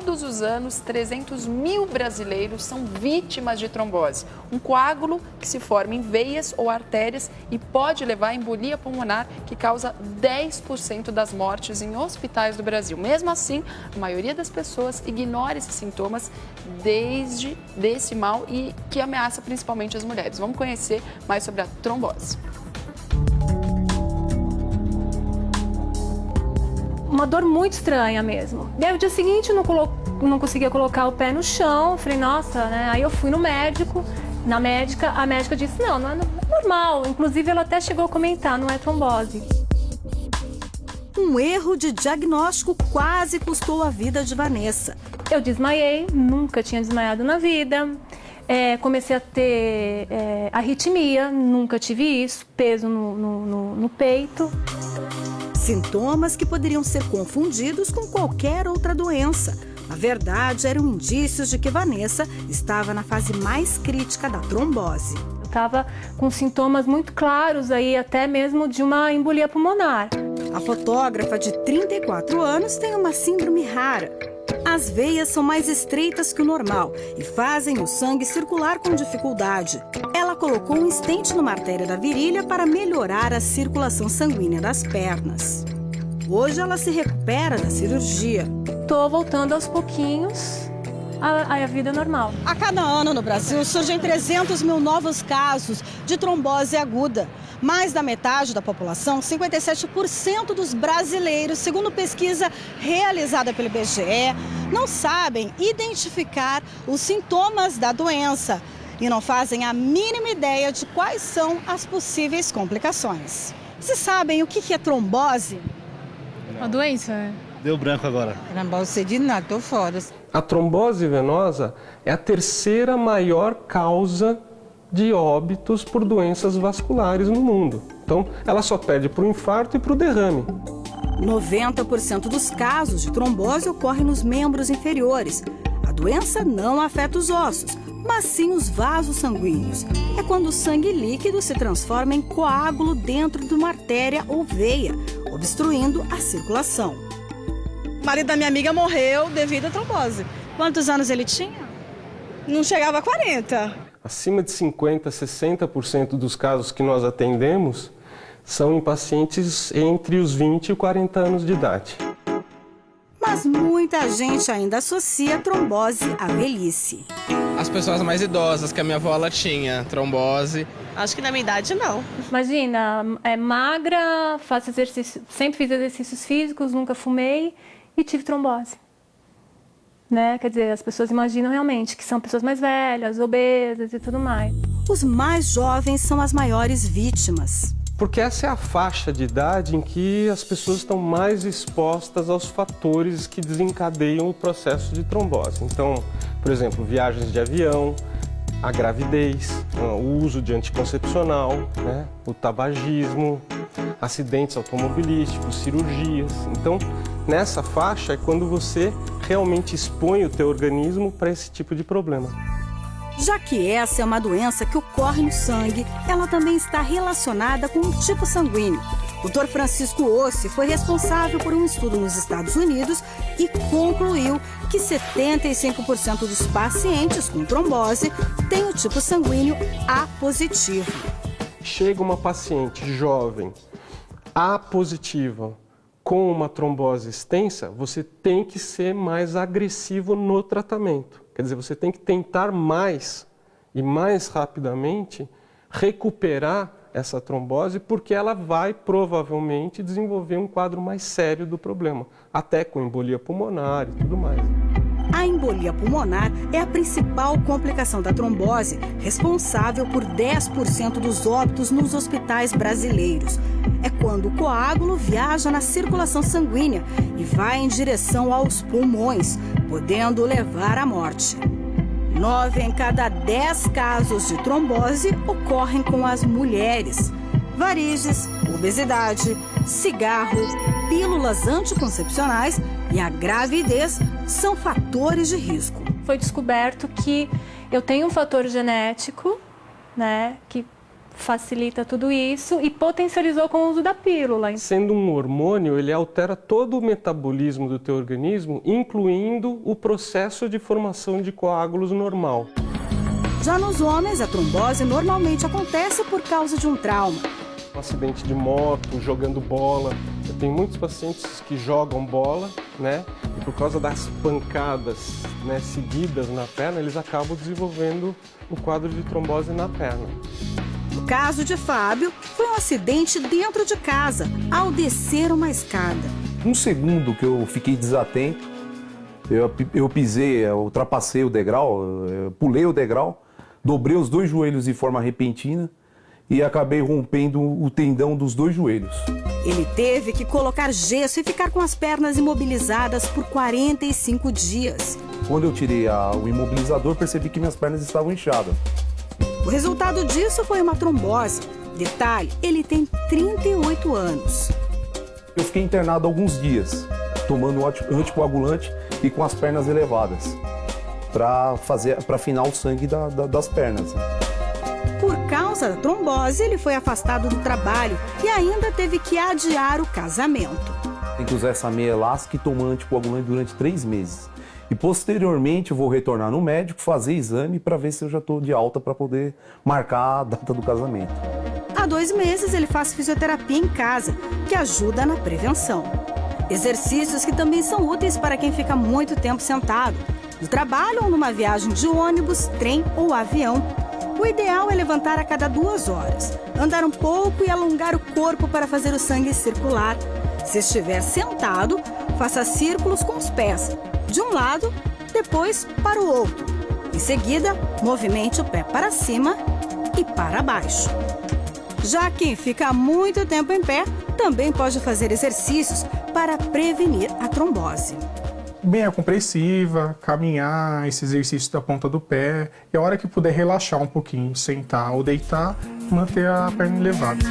todos os anos, 300 mil brasileiros são vítimas de trombose, um coágulo que se forma em veias ou artérias e pode levar à embolia pulmonar, que causa 10% das mortes em hospitais do Brasil. Mesmo assim, a maioria das pessoas ignora esses sintomas desse mal e que ameaça principalmente as mulheres. Vamos conhecer mais sobre a trombose. Uma dor muito estranha mesmo. E aí, no dia seguinte, eu não conseguia colocar o pé no chão. Falei, nossa, né? Aí eu fui no médico, a médica disse, não é normal. Inclusive, ela até chegou a comentar, não é trombose. Um erro de diagnóstico quase custou a vida de Vanessa. Eu desmaiei, nunca tinha desmaiado na vida. Comecei a ter arritmia, nunca tive isso, peso no peito. Sintomas que poderiam ser confundidos com qualquer outra doença. Na verdade, eram indícios de que Vanessa estava na fase mais crítica da trombose. Eu estava com sintomas muito claros aí, até mesmo de uma embolia pulmonar. A fotógrafa de 34 anos tem uma síndrome rara. As veias são mais estreitas que o normal e fazem o sangue circular com dificuldade. Ela colocou um estente numa artéria da virilha para melhorar a circulação sanguínea das pernas. Hoje ela se recupera da cirurgia. Estou voltando aos pouquinhos à vida normal. A cada ano no Brasil surgem 300 mil novos casos de trombose aguda. Mais da metade da população, 57% dos brasileiros, segundo pesquisa realizada pelo IBGE, não sabem identificar os sintomas da doença e não fazem a mínima ideia de quais são as possíveis complicações. Vocês sabem o que é trombose? Uma doença? Deu branco agora. Trombose, sei de nada, tô fora. A trombose venosa é a terceira maior causa de óbitos por doenças vasculares no mundo. Então, ela só perde para o infarto e para o derrame. 90% dos casos de trombose ocorrem nos membros inferiores. A doença não afeta os ossos, mas sim os vasos sanguíneos. É quando o sangue líquido se transforma em coágulo dentro de uma artéria ou veia, obstruindo a circulação. O marido da minha amiga morreu devido à trombose. Quantos anos ele tinha? Não chegava a 40. Acima de 50%, 60% dos casos que nós atendemos são em pacientes entre os 20 e 40 anos de idade. Mas muita gente ainda associa a trombose à velhice. As pessoas mais idosas, que a minha avó ela tinha trombose. Acho que na minha idade não. Imagina, é magra, faço exercício, sempre fiz exercícios físicos, nunca fumei e tive trombose. Né? Quer dizer, as pessoas imaginam realmente que são pessoas mais velhas, obesas e tudo mais. Os mais jovens são as maiores vítimas. Porque essa é a faixa de idade em que as pessoas estão mais expostas aos fatores que desencadeiam o processo de trombose. Então, por exemplo, viagens de avião, a gravidez, o uso de anticoncepcional, né? O tabagismo, acidentes automobilísticos, cirurgias. Então, nessa faixa é quando você realmente expõe o teu organismo para esse tipo de problema. Já que essa é uma doença que ocorre no sangue, ela também está relacionada com o tipo sanguíneo. O Dr. Francisco Ossi foi responsável por um estudo nos Estados Unidos e concluiu que 75% dos pacientes com trombose têm o tipo sanguíneo A positivo. Chega uma paciente jovem, A positiva, com uma trombose extensa, você tem que ser mais agressivo no tratamento. Quer dizer, você tem que tentar mais e mais rapidamente recuperar essa trombose, porque ela vai provavelmente desenvolver um quadro mais sério do problema, até com embolia pulmonar e tudo mais. A embolia pulmonar é a principal complicação da trombose, responsável por 10% dos óbitos nos hospitais brasileiros. É quando o coágulo viaja na circulação sanguínea e vai em direção aos pulmões, podendo levar à morte. 9 em cada 10 casos de trombose ocorrem com as mulheres. Varizes, obesidade, cigarro, pílulas anticoncepcionais e a gravidez são fatores de risco. Foi descoberto que eu tenho um fator genético, né, que facilita tudo isso e potencializou com o uso da pílula. Sendo um hormônio, ele altera todo o metabolismo do teu organismo, incluindo o processo de formação de coágulos normal. Já nos homens, a trombose normalmente acontece por causa de um trauma. Um acidente de moto, jogando bola. Eu tenho muitos pacientes que jogam bola, né? E por causa das pancadas, né, seguidas na perna, eles acabam desenvolvendo o quadro de trombose na perna. No caso de Fábio, foi um acidente dentro de casa, ao descer uma escada. Um segundo que eu fiquei desatento, eu pisei, eu ultrapassei o degrau, pulei o degrau, dobrei os 2 joelhos de forma repentina e acabei rompendo o tendão dos 2 joelhos. Ele teve que colocar gesso e ficar com as pernas imobilizadas por 45 dias. Quando eu tirei o imobilizador, percebi que minhas pernas estavam inchadas. O resultado disso foi uma trombose. Detalhe, ele tem 38 anos. Eu fiquei internado alguns dias, tomando anticoagulante e com as pernas elevadas, para afinar o sangue das pernas. Por causa da trombose, ele foi afastado do trabalho e ainda teve que adiar o casamento. Tem que usar essa meia elástica e tomar anticoagulante durante 3 meses. E posteriormente eu vou retornar no médico, fazer exame para ver se eu já estou de alta para poder marcar a data do casamento. Há 2 meses ele faz fisioterapia em casa, que ajuda na prevenção. Exercícios que também são úteis para quem fica muito tempo sentado, no trabalho ou numa viagem de ônibus, trem ou avião. O ideal é levantar a cada 2 horas, andar um pouco e alongar o corpo para fazer o sangue circular. Se estiver sentado, faça círculos com os pés, de um lado, depois para o outro. Em seguida, movimente o pé para cima e para baixo. Já quem fica muito tempo em pé, também pode fazer exercícios para prevenir a trombose. Bem compressiva, caminhar, esse exercício da ponta do pé. E a hora que puder relaxar um pouquinho, sentar ou deitar, manter a perna elevada.